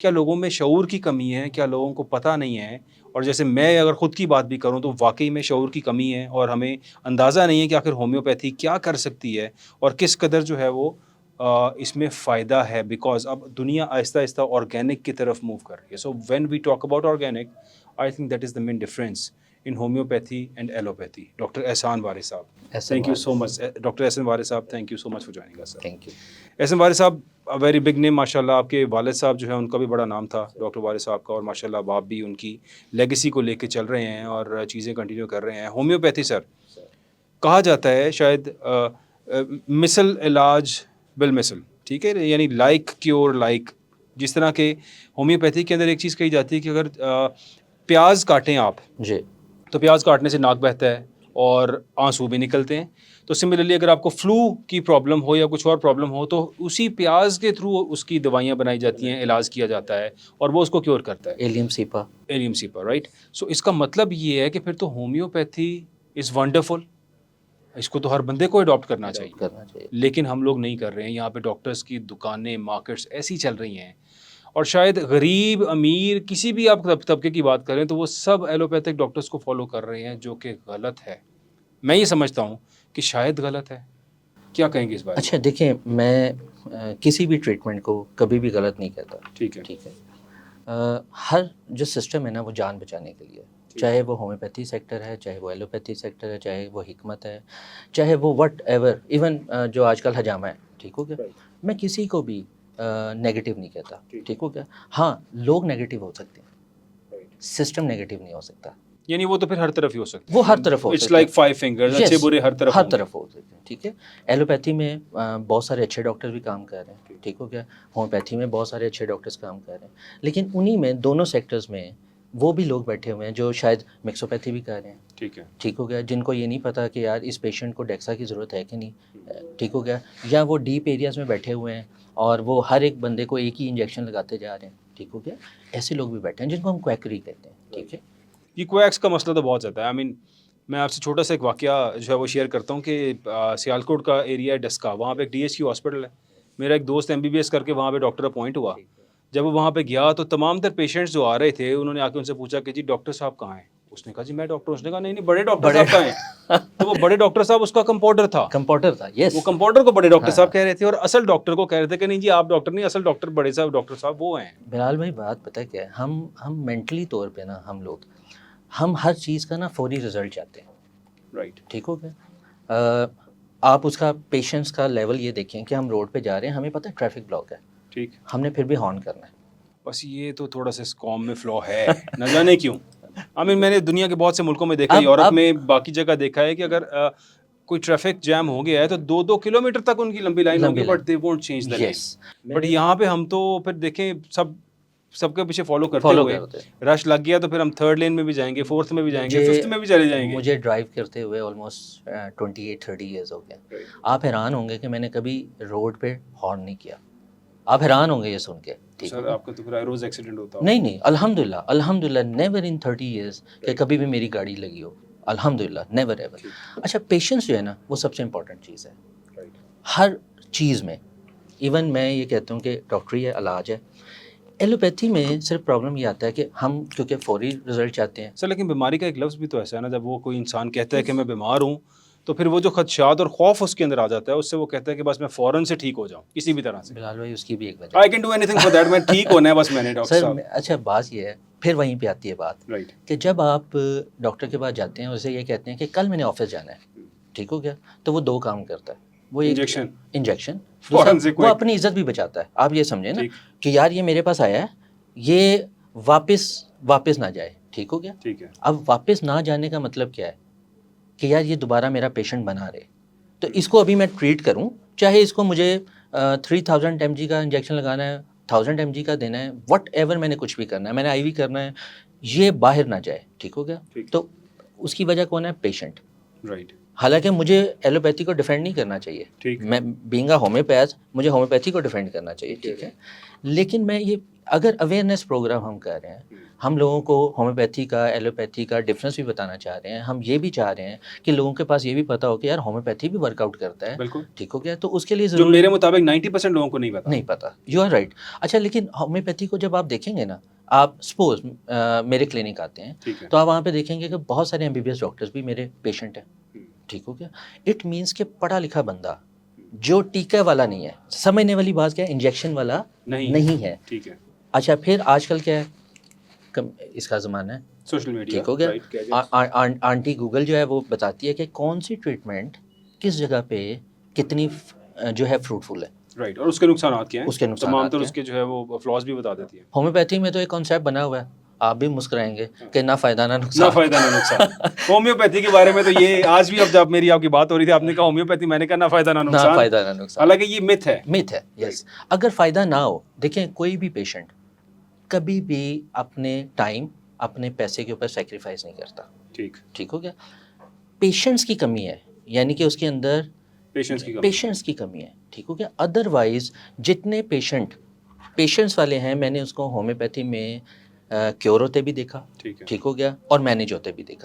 کیا لوگوں میں شعور کی کمی ہے؟ کیا لوگوں کو پتہ نہیں ہے؟ اور جیسے میں اگر خود کی بات بھی کروں تو واقعی میں شعور کی کمی ہے، اور ہمیں اندازہ نہیں ہے کہ آخر ہومیوپیتھی کیا کر سکتی ہے اور کس قدر جو ہے وہ اس میں فائدہ ہے، بیکاز اب دنیا آہستہ آہستہ آرگینک کی طرف موو کر رہی ہے. So when we talk about organic, I think that is the main difference in homeopathy and allopathy. Doctor Ehsan Waris صاحب، thank you so much. Doctor Ehsan Waris صاحب، thank you so much for joining us. Thank you. Ehsan Waris صاحب very big name ماشاء اللہ. آپ کے والد صاحب جو ہے ان کا بھی بڑا نام تھا ڈاکٹر وارث صاحب کا، اور ماشاء اللہ آپ بھی ان کی لیگیسی کو لے کے چل رہے ہیں اور چیزیں کنٹینیو کر رہے ہیں. ہومیوپیتھی سر کہا جاتا ہے شاید مثل علاج بالمثل، ٹھیک ہے، یعنی لائک کیور لائک. جس طرح کہ ہومیوپیتھی کے اندر ایک چیز کہی جاتی ہے کہ اگر پیاز کاٹیں آپ جی تو پیاز کاٹنے سے ناک بہتا ہے اور آنسو بھی نکلتے ہیں. تو سملرلی اگر آپ کو فلو کی پرابلم ہو یا کچھ اور پرابلم ہو تو اسی پیاز کے تھرو اس کی دوائیاں بنائی جاتی ہیں، علاج کیا جاتا ہے اور وہ اس کو کیور کرتا ہے. ایلیم سیپا. ایلیم سیپا، رائٹ. سو اس کا مطلب یہ ہے کہ پھر تو ہومیوپیتھی از ونڈرفل، اس کو تو ہر بندے کو اڈاپٹ کرنا چاہیے. لیکن ہم لوگ نہیں کر رہے ہیں. یہاں پہ ڈاکٹرز کی دکانیں، مارکیٹس ایسی چل رہی ہیں، اور شاید غریب امیر کسی بھی آپ طبقے کی بات کریں تو وہ سب ایلوپیتھک ڈاکٹرز کو فالو کر رہے ہیں، جو کہ غلط ہے. میں یہ سمجھتا ہوں کہ شاید غلط ہے. کیا کہیں گے اس بارے میں؟ اچھا دیکھیں، میں کسی بھی ٹریٹمنٹ کو کبھی بھی غلط نہیں کہتا. ٹھیک ہے. ہر جو سسٹم ہے نا وہ جان بچانے کے لیے، چاہے وہ ہومیوپیتھی سیکٹر ہے، چاہے وہ ایلوپیتھی سیکٹر ہے، چاہے وہ حکمت ہے، چاہے وہ وٹ ایور، ایون جو آج کل حجامہ ہے. ٹھیک ہو گیا. میں کسی کو بھی نیگیٹو نہیں کہتا. ٹھیک ہو گیا. ہاں لوگ نیگیٹو ہو سکتے ہیں، سسٹم نیگیٹو نہیں ہو سکتا. یعنی وہ تو پھر ہر طرف ہی ہو سکتا ہے. وہ ہر طرف ہو اٹس سکتا لائک ہے. فائیو فنگرز، اچھے برے ہر طرف ہو سکتے ہیں. ٹھیک ہے. ایلوپیتھی میں بہت سارے اچھے ڈاکٹر بھی کام کر رہے ہیں. ٹھیک ہو گیا. ہومیوپیتھی میں بہت سارے اچھے ڈاکٹرز کام کر رہے ہیں، لیکن انہی میں دونوں سیکٹرز میں وہ بھی لوگ بیٹھے ہوئے ہیں جو شاید مکسوپیتھی بھی کر رہے ہیں. ٹھیک ہے. ٹھیک ہو گیا. جن کو یہ نہیں پتا کہ یار اس پیشنٹ کو ڈیکسا کی ضرورت ہے کہ نہیں. ٹھیک ہو گیا. یا وہ ڈیپ ایریاز میں بیٹھے ہوئے ہیں اور وہ ہر ایک بندے کو ایک ہی انجیکشن لگاتے جا رہے ہیں. ٹھیک ہو گیا. ایسے لوگ بھی بیٹھے ہیں جن کو ہم کویکری کہتے ہیں. ٹھیک ہے. یہ کویکس کا مسئلہ تو بہت زیادہ ہے. آئی مین میں آپ سے چھوٹا سا ایک واقعہ جو ہے وہ شیئر کرتا ہوں کہ سیالکوٹ کا ایریا ہے ڈسکا، وہاں پہ ایک ڈی ایس کیو ہاسپٹل ہے. میرا ایک دوست ایم بی بی ایس کر کے وہاں پہ ڈاکٹر اپوائنٹ ہوا. جب وہ وہاں پہ گیا تو تمام تر پیشنٹس جو آ رہے تھے انہوں نے آ کے ان سے پوچھا کہ جی ڈاکٹر صاحب کہاں ہیں؟ اس نے کہا جی میں ڈاکٹر. اس نے کہا نہیں بڑے ڈاکٹر صاحب کہاں ہیں؟ تو وہ بڑے ڈاکٹر صاحب اس کا کمپاؤنڈر تھا. یس. وہ کمپاؤنڈر کو بڑے ڈاکٹر صاحب کہہ رہے تھے اور اصل ڈاکٹر کو کہہ رہے تھے کہ نہیں جی آپ ڈاکٹر نہیں، اصل ڈاکٹر بڑے صاحب ڈاکٹر صاحب وہ ہیں. بلال بھائی بات پتہ کیا ہے، ہم مینٹلی طور پہ نا ہم ہر چیز کا نا فوری رزلٹ چاہتے ہیں. رائٹ. ٹھیک ہو گیا. آپ اس کا پیشنس کا لیول یہ دیکھیں کہ ہم روڈ پہ جا رہے ہیں، ہمیں پتہ ہے ٹریفک بلاک ہے. ٹھیک. ہم نے پھر بھی ہارن کرنا ہے. بس یہ تو تھوڑا سا اس قوم میں فلو ہے، نہ جانے کیوں. میں نے دنیا کے بہت سے ملکوں میں دیکھا، یورپ میں باقی جگہ دیکھا ہے کہ اگر کوئی ٹریفک جیم ہو گیا ہے تو 2 کلومیٹر تک ان کی لمبی لائن ہوگی، but they won't change the lane. But یہاں پہ ہم تو پھر دیکھیں سب کے پیچھے فالو کرتے ہوئے رش لگ گیا تو پھر ہم 3rd لین میں بھی جائیں گے، 4th میں بھی جائیں گے، 5th میں بھی چلے جائیں گے. مجھے ڈرائیو کرتے ہوئے آلموسٹ 28-30 ایئرز ہو گیا. آپ حیران ہوں گے کہ میں نے کبھی روڈ پہ ہارن نہیں کیا. آپ حیران ہوں گے یہ سن کے. سر آپ کا تو پھر روز ایکسیڈنٹ ہوتا؟ نہیں الحمدللہ نیور ان 30 ایئرز کہ کبھی بھی میری گاڑی لگی ہو. الحمدللہ نیور ایور. اچھا پیشنس جو ہے نا وہ سب سے امپورٹنٹ چیز ہے ہر چیز میں. ایون میں یہ کہتا ہوں کہ ڈاکٹری ہے، علاج ہے. ایلوپیتھی میں صرف پرابلم یہ آتا ہے کہ ہم کیونکہ فوری رزلٹ چاہتے ہیں. سر لیکن بیماری کا ایک لفظ بھی تو ایسا ہے نا، جب وہ کوئی انسان کہتا ہے کہ میں بیمار ہوں تو پھر وہ جو خدشات اور خوف اس کے اندر آ جاتا ہے، اس سے وہ کہتا ہے کہ بس میں فوراً سے ٹھیک ہو جاؤں کسی بھی طرح سے. بلال بھائی اس کی بھی ایک وجہ I can do any thing for that, میں ٹھیک ہونا ہے بس میں نے ڈاکٹر صاحب. اچھا بات یہ ہے پھر وہیں پہ آتی ہے بات کہ جب آپ ڈاکٹر کے پاس جاتے ہیں اسے یہ کہتے ہیں کہ کل میں نے آفس جانا ہے. ٹھیک ہو گیا. تو وہ 2 کام کرتا ہے. وہ انجیکشن وہ اپنی عزت بھی بچاتا ہے. آپ یہ سمجھیں نا کہ یار یہ میرے پاس آیا ہے، یہ واپس نہ جائے. ٹھیک ہو گیا. اب واپس نہ جانے کا مطلب کیا ہے کہ یار یہ دوبارہ میرا پیشنٹ بنا رہے، تو اس کو ابھی میں ٹریٹ کروں، چاہے اس کو مجھے 3000 mg کا انجیکشن لگانا ہے، 1000 mg کا دینا ہے، وٹ ایور میں نے کچھ بھی کرنا ہے، میں نے آئی وی کرنا ہے، یہ باہر نہ جائے. ٹھیک ہو گیا. تو اس کی وجہ کون ہے؟ پیشنٹ. رائٹ. حالانکہ مجھے ایلوپیتھی کو ڈیفینڈ نہیں کرنا چاہیے، میں بینگ اے ہومیوپیتھ مجھے ہومیوپیتھی کو ڈیفینڈ کرنا چاہیے. ٹھیک ہے. لیکن میں یہ اگر اویئرنیس پروگرام ہم کر رہے ہیں، ہم لوگوں کو ہومیوپیتھی کا ایلوپیتھی کا ڈفرینس بھی بتانا چاہ رہے ہیں، ہم یہ بھی چاہ رہے ہیں کہ لوگوں کے پاس یہ بھی پتہ ہو کہ یار ہومیوپیتھی بھی ورک آؤٹ کرتا ہے، بالکل ٹھیک ہو گیا، تو اس کے لیے جو ضرور میرے مطابق 90% لوگوں کو نہیں پتہ، یو آر رائٹ. اچھا لیکن ہومیوپیتھی کو جب آپ دیکھیں گے نا، آپ سپوز میرے کلینک آتے ہیں تو آپ وہاں پہ دیکھیں گے کہ بہت سارے MBBS ڈاکٹرز بھی میرے پیشنٹ ہیں، ٹھیک ہو گیا. اٹ مینس کہ پڑھا لکھا بندہ جو ٹیکہ والا نہیں ہے، سمجھنے والی بات کیا ہے، انجیکشن والا نہیں ہے. ٹھیک ہے. اچھا پھر آج کل کیا ہے، اس کا زمانہ ہے سوشل میڈیا، ٹھیک ہو گیا. آنٹی گوگل جو ہے وہ بتاتی ہے کہ کون سی ٹریٹمنٹ کس جگہ پہ کتنی جو ہے فروٹفل ہے، رائٹ، اور اس کے نقصانات کیا ہیں، اس کے نقصانات تمام طور اس کے جو ہے وہ فلاز بھی بتا دیتی ہے. ہومیوپیتھی میں تو ایک کانسیپٹ بنا ہوا ہے، آپ بھی مسکرائیں گے کہ نہ فائدہ نہ نہ نقصان. فائدہ نہ نقصان. ہومیوپیتھی کے بارے میں تو یہ آج بھی اب جب میری آپ کی بات ہو رہی تھی آپ نے کہا ہومیوپیتھی، میں نے کہا نہ فائدہ نہ نہ نقصان، فائدہ نہ نقصان، حالانکہ یہ مت ہے. مت ہے. یس، اگر فائدہ نہ ہو، دیکھیں کوئی بھی پیشنٹ کبھی بھی اپنے ٹائم اپنے پیسے کے اوپر سیکریفائز نہیں کرتا، ٹھیک ہو گیا. پیشنٹس کی کمی ہے، یعنی کہ اس کے اندر پیشنٹس کی کمی ہے، ٹھیک ہو گیا. ادروائز جتنے پیشنٹس والے ہیں، میں نے اس کو ہومیوپیتھی میں کیور ہوتے بھی دیکھا، ٹھیک ہو گیا، اور مینیج ہوتے بھی دیکھا.